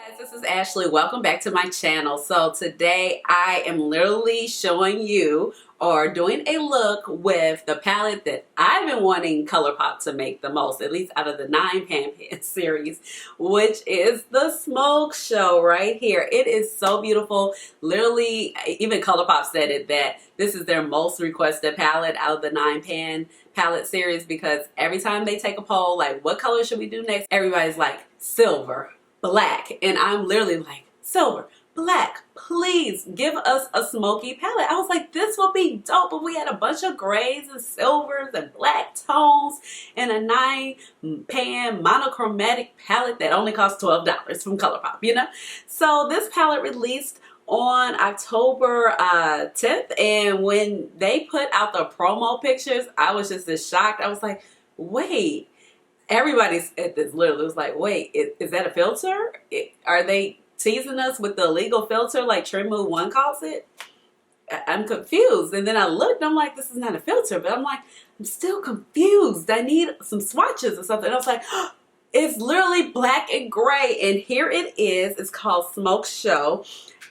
Guys, this is Ashley. Welcome back to my channel. So today I am literally showing you or doing a look with the palette that I've been wanting Colourpop to make the most, at least out of the 9-pan series, which is the Smoke Show right here. It is so beautiful. Literally, even Colourpop said it that this is their most requested palette out of the 9-pan palette series, because every time they take a poll, like what color should we do next, everybody's like silver, black, and I'm literally like, silver, black, please give us a smoky palette. I was like, this would be dope if we had a bunch of grays and silvers and black tones and a 9-pan monochromatic palette that only costs $12 from Colourpop, you know? So this palette released on October 10th, and when they put out the promo pictures, I was just as shocked. I was like, wait. Everybody's at this literally was like, wait, is that a filter? Are they teasing us with the illegal filter like Trim Move 1 calls it? I'm confused. And then I looked and I'm like, this is not a filter. But I'm like, I'm still confused. I need some swatches or something. And I was like, oh, it's literally black and gray. And here it is. It's called Smoke Show.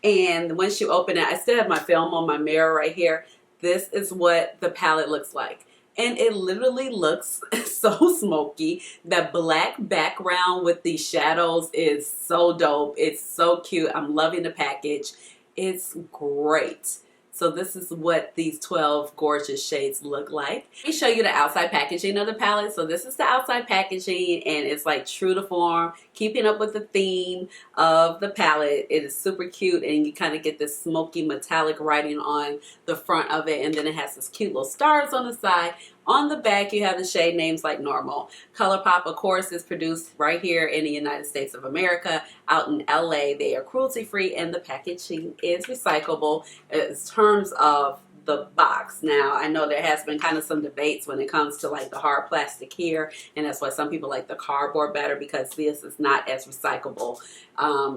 And once you open it, I still have my film on my mirror right here. This is what the palette looks like. And it literally looks so smoky. The black background with the shadows is so dope. It's so cute. I'm loving the package. It's great. So this is what these 12 gorgeous shades look like. Let me show you the outside packaging of the palette. So this is the outside packaging, and it's like true to form, keeping up with the theme of the palette. It is super cute, and you kind of get this smoky metallic writing on the front of it, and then it has this cute little stars on the side. On the back, you have the shade names like normal. Colourpop, of course, is produced right here in the United States of America. Out in LA, they are cruelty-free, and the packaging is recyclable in terms of the box. Now, I know there has been kind of some debates when it comes to like the hard plastic here, and that's why some people like the cardboard better, because this is not as recyclable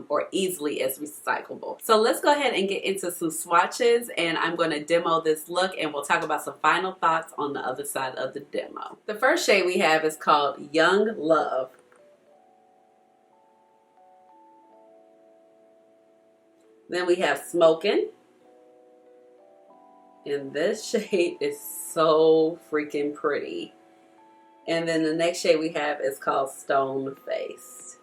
or easily as recyclable. So let's go ahead and get into some swatches, and I'm going to demo this look, and we'll talk about some final thoughts on the other side of the demo. The first shade we have is called Young Love. Then we have Smokin'. And this shade is so freaking pretty. And then the next shade we have is called Stone Faced.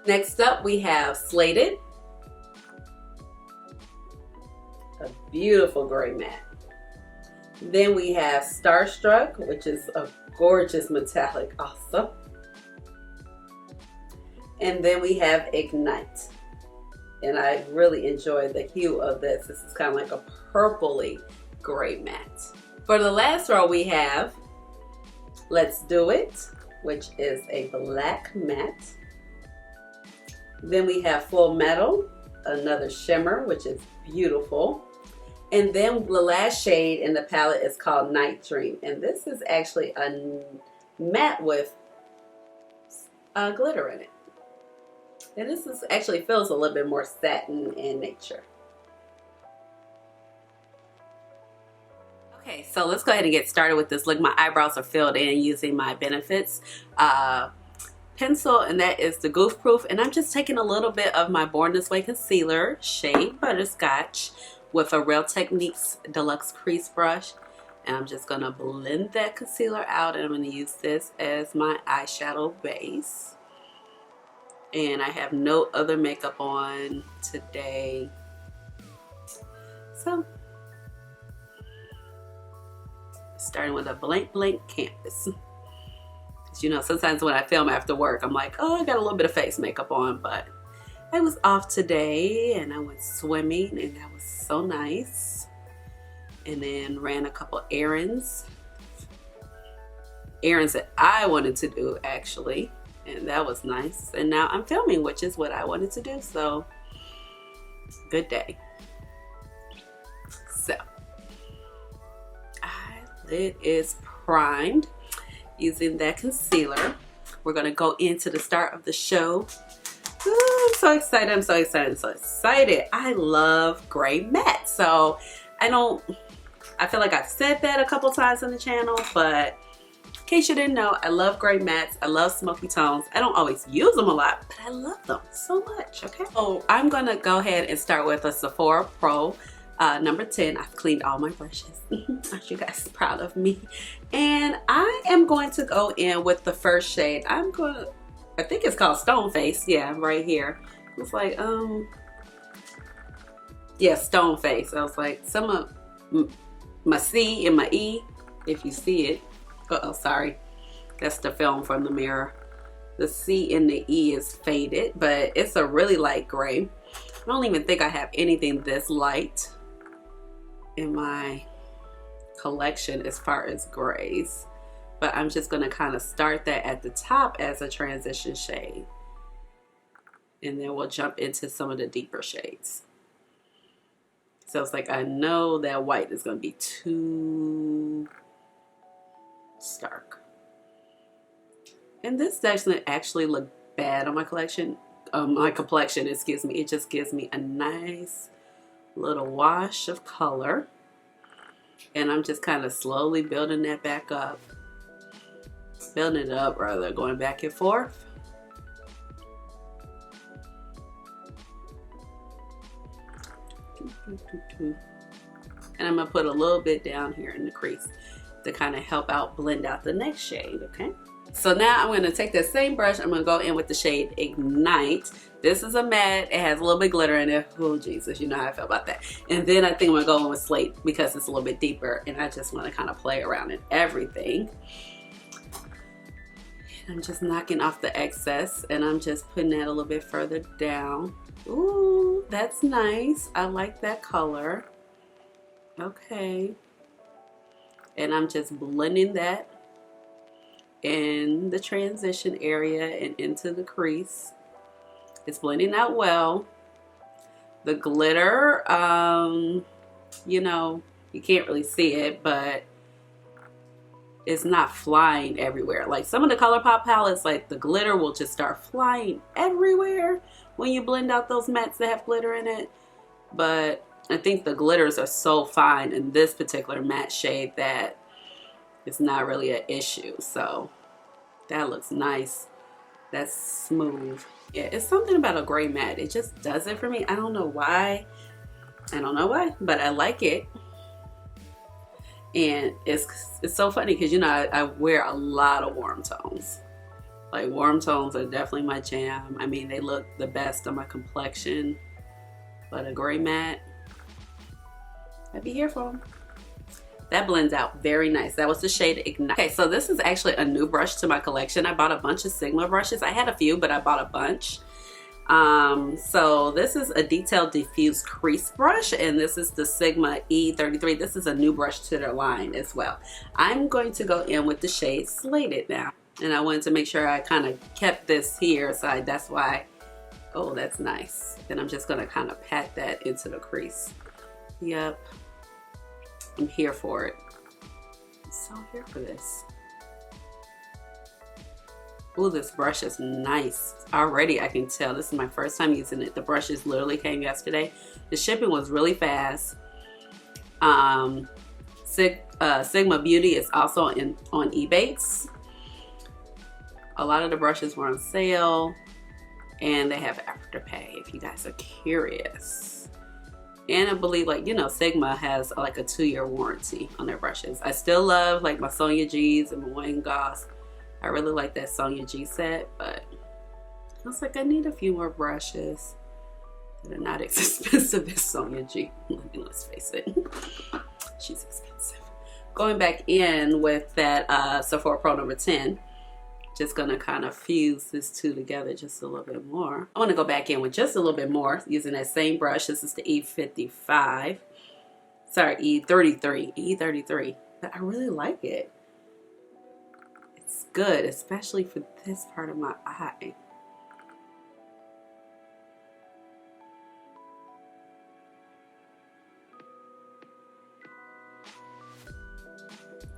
Next up we have Slated. A beautiful gray matte. Then we have Starstruck, which is a gorgeous metallic also. And then we have Ignite. And I really enjoy the hue of this. This is kind of like a purpley gray matte. For the last row we have Let's Do It, which is a black matte. Then we have Full Metal, another shimmer, which is beautiful. And then the last shade in the palette is called Night Dream. And this is actually a matte with glitter in it. And this is actually feels a little bit more satin in nature. Okay, so let's go ahead and get started with this look. My eyebrows are filled in using my Benefits pencil, and that is the Goof Proof. And I'm just taking a little bit of my Born This Way concealer, shade Butterscotch, with a Real Techniques Deluxe Crease Brush. And I'm just going to blend that concealer out, and I'm going to use this as my eyeshadow base. And I have no other makeup on today. So, starting with a blank canvas. As you know, sometimes when I film after work, I'm like, oh, I got a little bit of face makeup on, but I was off today and I went swimming, and that was so nice. And then ran a couple errands that I wanted to do actually. And that was nice. And now I'm filming, which is what I wanted to do. So, good day. So, eyelid is primed using that concealer. We're going to go into the start of the show. Ooh, I'm so excited. I'm so excited. I'm so excited. I love gray matte. So, I feel like I've said that a couple times on the channel, but case you didn't know, I love gray mattes. I love smoky tones. I don't always use them a lot, but I love them so much, okay? So I'm gonna go ahead and start with a Sephora Pro number 10. I've cleaned all my brushes. Aren't you guys proud of me? And I am going to go in with the first shade. I think it's called Stone Face. Yeah, right here. It's like, yeah, Stone Face. I was like, some of my C and my E, if you see it. Uh-oh, sorry. That's the film from the mirror. The C and the E is faded, but it's a really light gray. I don't even think I have anything this light in my collection as far as grays. But I'm just going to kind of start that at the top as a transition shade. And then we'll jump into some of the deeper shades. So it's like, I know that white is going to be too stark. And this doesn't actually look bad on my collection. My complexion, excuse me. It just gives me a nice little wash of color. And I'm just kind of slowly building that back up. Building it up, rather, going back and forth. And I'm going to put a little bit down here in the crease to kind of help out blend out the next shade, okay? So now I'm going to take that same brush. I'm going to go in with the shade Ignite. This is a matte. It has a little bit of glitter in it. Oh, Jesus, you know how I feel about that. And then I think I'm going to go in with Slate because it's a little bit deeper. And I just want to kind of play around in everything. And I'm just knocking off the excess. And I'm just putting that a little bit further down. Ooh, that's nice. I like that color. Okay. And I'm just blending that in the transition area and into the crease. It's blending out well. The glitter, you know, you can't really see it, but it's not flying everywhere. Like some of the Colourpop palettes, like the glitter will just start flying everywhere when you blend out those mattes that have glitter in it. But I think the glitters are so fine in this particular matte shade that it's not really an issue. So that looks nice. That's smooth. Yeah, it's something about a gray matte. It just does it for me. I don't know why. I don't know why, but I like it. And it's so funny because, you know, I wear a lot of warm tones. Like warm tones are definitely my jam. I mean, they look the best on my complexion. But a gray matte, I'd be here for them. That blends out very nice. That was the shade Ignite. Okay, so this is actually a new brush to my collection. I bought a bunch of Sigma brushes. I had a few, but I bought a bunch. So this is a detailed diffuse crease brush, and this is the Sigma E33. This is a new brush to their line as well. I'm going to go in with the shade Slated now. And I wanted to make sure I kind of kept this here, so that's why, oh, that's nice. Then I'm just gonna kind of pat that into the crease. Yep. I'm here for it. I'm so here for this. Ooh, this brush is nice. Already I can tell. This is my first time using it. The brushes literally came yesterday. The shipping was really fast. Sigma Beauty is also on Ebates. A lot of the brushes were on sale. And they have Afterpay if you guys are curious. And I believe, like, you know, Sigma has like a 2-year warranty on their brushes. I still love like my Sonia G's and my Wayne Goss. I really like that Sonia G set, but I was like, I need a few more brushes that are not as expensive as Sonia G. Let's face it, she's expensive. Going back in with that Sephora Pro number 10. Just gonna kind of fuse this two together just a little bit more. I want to go back in with just a little bit more using that same brush. This is the E55. Sorry, E33. E33. But I really like it. It's good, especially for this part of my eye.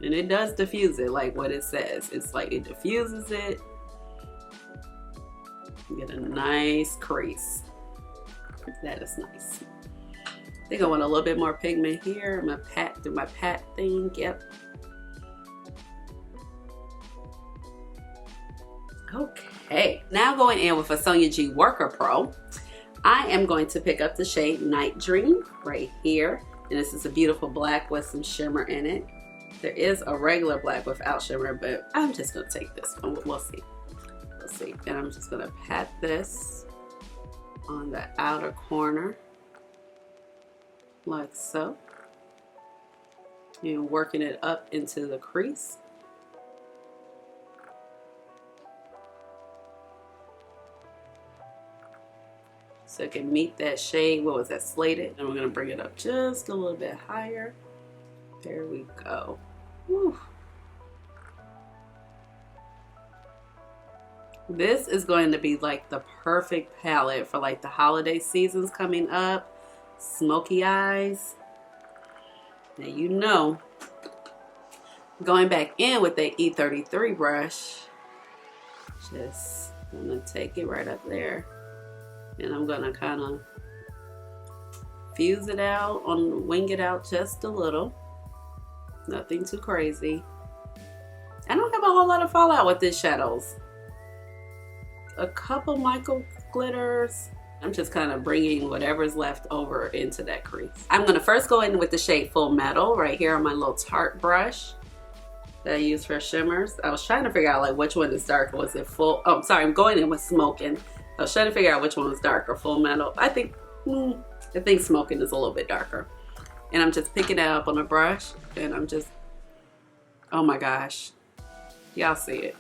And it does diffuse it like what it says. It's like it diffuses it. You get a nice crease. That is nice. I think I want a little bit more pigment here. I'm gonna pat through my pat thing. Yep. Okay, now going in with a Sonia G Worker Pro, I am going to pick up the shade Night Dream right here. And this is a beautiful black with some shimmer in it. There is a regular black without shimmer, but I'm just gonna take this one. We'll see. We'll see. And I'm just gonna pat this on the outer corner, like so. And working it up into the crease. So it can meet that shade. What was that, Slated? And we're gonna bring it up just a little bit higher. There we go. Whew. This is going to be like the perfect palette for like the holiday seasons coming up. Smoky eyes. Now you know, going back in with the E33 brush, just gonna take it right up there. And I'm gonna kind of fuse it out, wing it out just a little. Nothing too crazy. I don't have a whole lot of fallout with these shadows. A couple micro glitters. I'm just kind of bringing whatever's left over into that crease. I'm gonna first go in with the shade Full Metal right here on my little Tarte brush that I use for shimmers. I was trying to figure out like which one is darker. Was it full? Oh, sorry, I'm going in with Smoking. I was trying to figure out which one was darker, Full Metal. I think Smoking is a little bit darker. And I'm just picking it up on a brush and I'm just, oh my gosh. Y'all see it.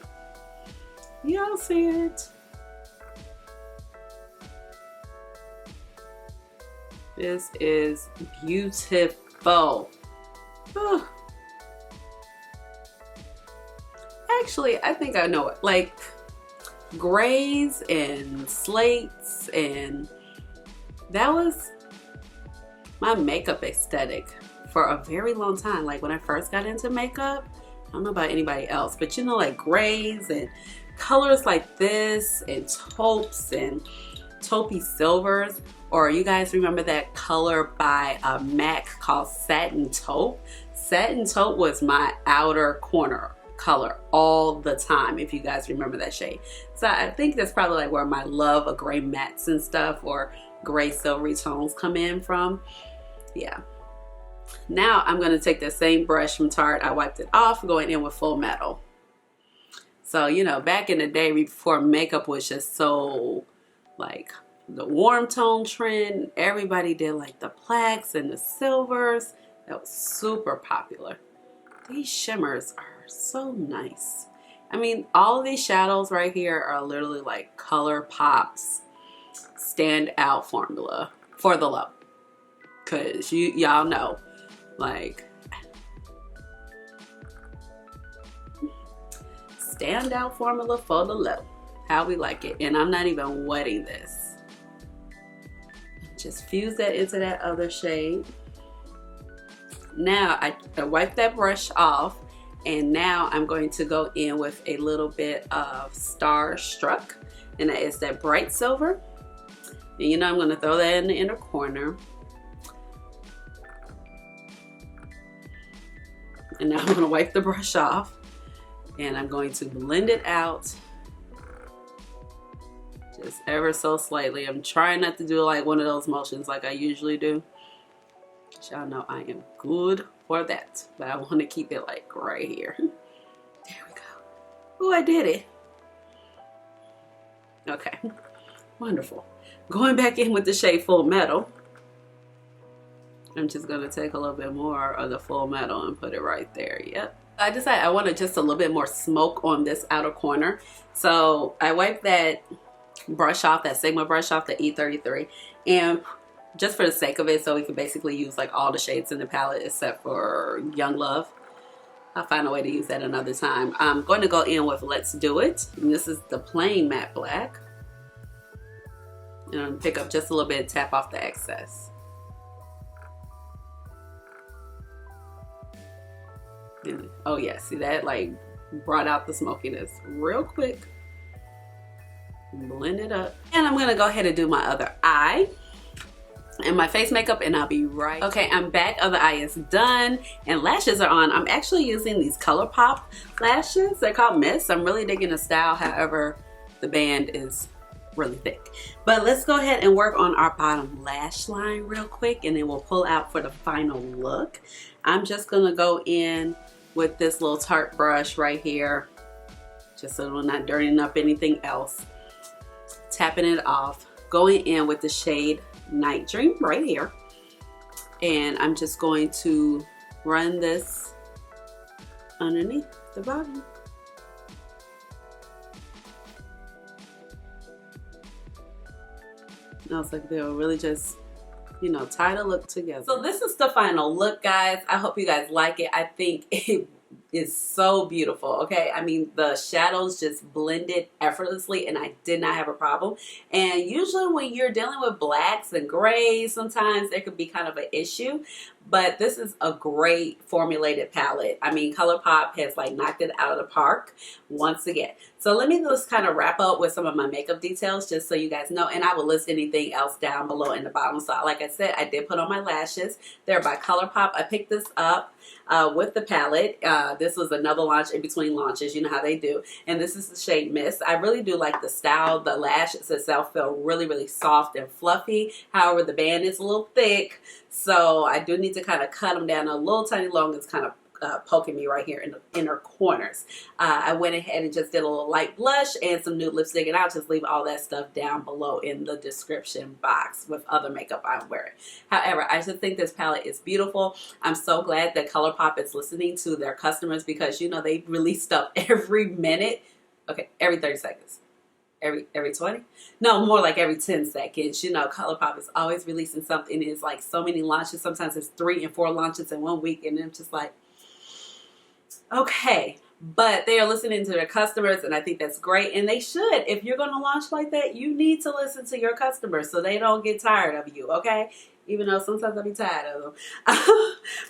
Y'all see it. This is beautiful. Ugh. Actually, I think I know it. Like grays and slates, and that was my makeup aesthetic for a very long time. Like when I first got into makeup, I don't know about anybody else, but you know, like grays and colors like this and taupes and taupey silvers. Or you guys remember that color by MAC called Satin Taupe? Satin Taupe was my outer corner color all the time, if you guys remember that shade. So I think that's probably like where my love of gray mattes and stuff, or gray silvery tones, come in from. Yeah. Now I'm going to take the same brush from Tarte. I wiped it off, going in with Full Metal. So, you know, back in the day before makeup was just so like the warm tone trend, everybody did like the blacks and the silvers. That was super popular. These shimmers are so nice. I mean, all of these shadows right here are literally like Colourpop's standout formula for the low. Cause y'all know, like, standout formula for the low. How we like it. And I'm not even wetting this. Just fuse that into that other shade. Now I wipe that brush off, and now I'm going to go in with a little bit of Starstruck, and that is that bright silver. And you know, I'm going to throw that in the inner corner. And now I'm going to wipe the brush off, and I'm going to blend it out just ever so slightly. I'm trying not to do like one of those motions like I usually do. Y'all know I am good for that, but I want to keep it like right here. There we go. Oh, I did it. Okay, wonderful. Going back in with the shade Full Metal. I'm just gonna take a little bit more of the Full Metal and put it right there. Yep. I decided I wanted just a little bit more smoke on this outer corner. So I wiped that brush off, that Sigma brush off, the E33, and just for the sake of it, so we can basically use like all the shades in the palette except for Young Love. I'll find a way to use that another time. I'm going to go in with Let's Do It, and this is the plain matte black. And I'm gonna pick up just a little bit, tap off the excess. And, oh yeah, see that like brought out the smokiness real quick. Blend it up. And I'm gonna go ahead and do my other eye. And and my face makeup, and I'll be right. Okay, I'm back. Other eye is done and lashes are on. I'm actually using these Colourpop lashes. They're called Ms. I'm really digging the style. However, the band is really thick. But let's go ahead and work on our bottom lash line real quick, and then we'll pull out for the final look. I'm just gonna go in with this little Tarte brush right here, just so we're not dirtying up anything else. Tapping it off, going in with the shade Night Dream right here, and I'm just going to run this underneath the bottom. I was like, they'll really just, you know, tie the look together. So this is the final look, guys. I hope you guys like it. I think it is so beautiful. Okay, I mean, the shadows just blended effortlessly and I did not have a problem. And usually when you're dealing with blacks and grays, sometimes there could be kind of an issue, but this is a great formulated palette. I mean, Colourpop has like knocked it out of the park once again. So let me just kind of wrap up with some of my makeup details just so you guys know, and I will list anything else down below in the bottom. So like I said, I did put on my lashes. They're by Colourpop. I picked this up with the palette. This was another launch in between launches. You know how they do. And this is the shade Mist. I really do like the style. The lashes itself feel really, really soft and fluffy. However, the band is a little thick. So I do need to kind of cut them down a little tiny long. It's kind of poking me right here in the inner corners. I went ahead and just did a little light blush and some nude lipstick, and I'll just leave all that stuff down below in the description box with other makeup I'm wearing. However, I just think this palette is beautiful. I'm so glad that Colourpop is listening to their customers, because you know they release stuff every minute. Okay, every 30 seconds. Every 20? No, more like every 10 seconds. You know, Colourpop is always releasing something. It's like so many launches. Sometimes it's 3 and 4 launches in 1 week, and I'm just like, okay, but they are listening to their customers, and I think that's great, and they should. If you're going to launch like that, you need to listen to your customers so they don't get tired of you, okay? Even though sometimes I'll be tired of them.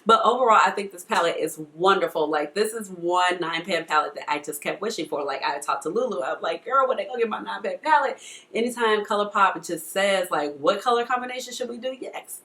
But overall, I think this palette is wonderful. Like, this is one 9-pan palette that I just kept wishing for. Like, I talked to Lulu. I'm like, girl, when they go get my 9-pan palette? Anytime Colourpop just says, like, what color combination should we do? Yes.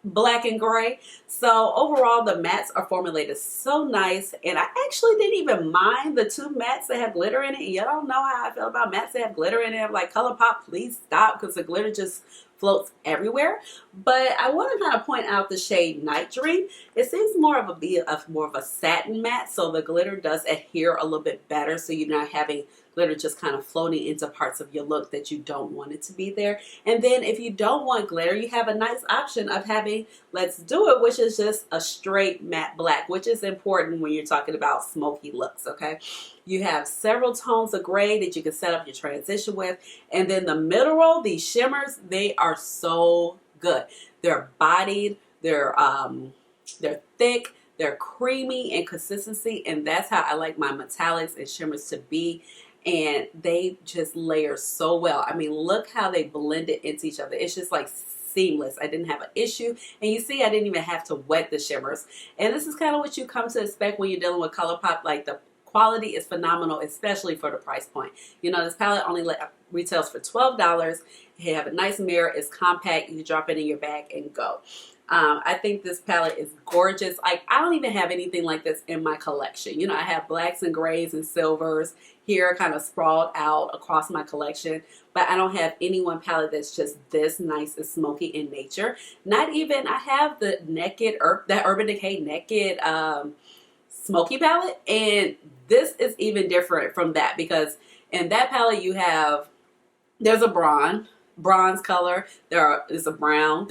Black and gray. So overall, the mattes are formulated so nice, and I actually didn't even mind the 2 mattes that have glitter in it. Y'all don't know how I feel about mattes that have glitter in it. I'm like, Colourpop, please stop, because the glitter just floats everywhere. But I want to kind of point out the shade Night Dream. It seems more of a satin matte, so the glitter does adhere a little bit better, so you're not having glitter just kind of floating into parts of your look that you don't want it to be there. And then if you don't want glitter, you have a nice option of having Let's Do It, which is just a straight matte black, which is important when you're talking about smoky looks, okay? You have several tones of gray that you can set up your transition with. And then the middle row, these shimmers, they are so good. They're bodied, they're thick, they're creamy in consistency, and that's how I like my metallics and shimmers to be. And they just layer so well. I mean, look how they blend it into each other. It's just like seamless. I didn't have an issue. And you see, I didn't even have to wet the shimmers. And this is kind of what you come to expect when you're dealing with Colourpop. Like, the quality is phenomenal, especially for the price point. You know, this palette only retails for $12. You have a nice mirror. It's compact. You can drop it in your bag and go. I think this palette is gorgeous. Like, I don't even have anything like this in my collection. You know, I have blacks and grays and silvers here kind of sprawled out across my collection, but I don't have any one palette that's just this nice and smoky in nature. Not even, I have the that Urban Decay Naked smoky palette, and this is even different from that, because in that palette you have, there's a bronze color, there's a brown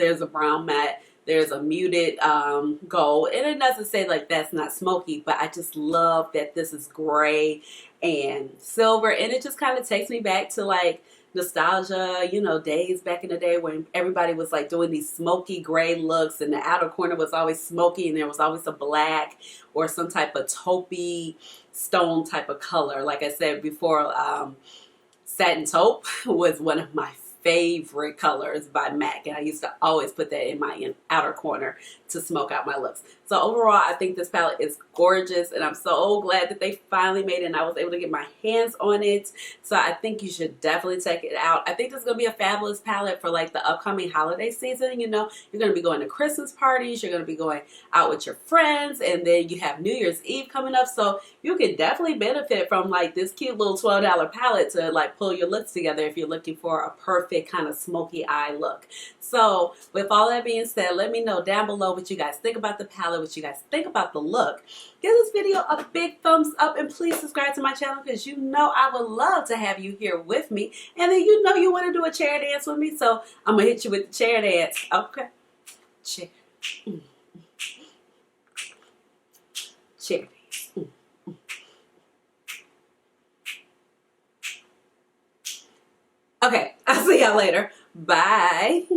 matte, there's a muted gold, and it doesn't say like that's not smoky, but I just love that this is gray and silver, and it just kind of takes me back to like nostalgia, you know, days back in the day when everybody was like doing these smoky gray looks, and the outer corner was always smoky, and there was always a black or some type of taupey stone type of color. Like I said before, satin taupe was one of my favorite colors by MAC, and I used to always put that in my outer corner to smoke out my looks. So overall, I think this palette is gorgeous, and I'm so glad that they finally made it and I was able to get my hands on it. So I think you should definitely check it out. I think this is going to be a fabulous palette for like the upcoming holiday season. You know, you're going to be going to Christmas parties, you're going to be going out with your friends, and then you have New Year's Eve coming up. So you can definitely benefit from like this cute little $12 palette to like pull your looks together if you're looking for a perfect kind of smoky eye look. So with all that being said, let me know down below what you guys think about the palette, what you guys think about the look. Give this video a big thumbs up and please subscribe to my channel because you know I would love to have you here with me. And then you know you want to do a chair dance with me, so I'm going to hit you with the chair dance. Okay. Chair. Chair dance. Okay, I'll see y'all later. Bye.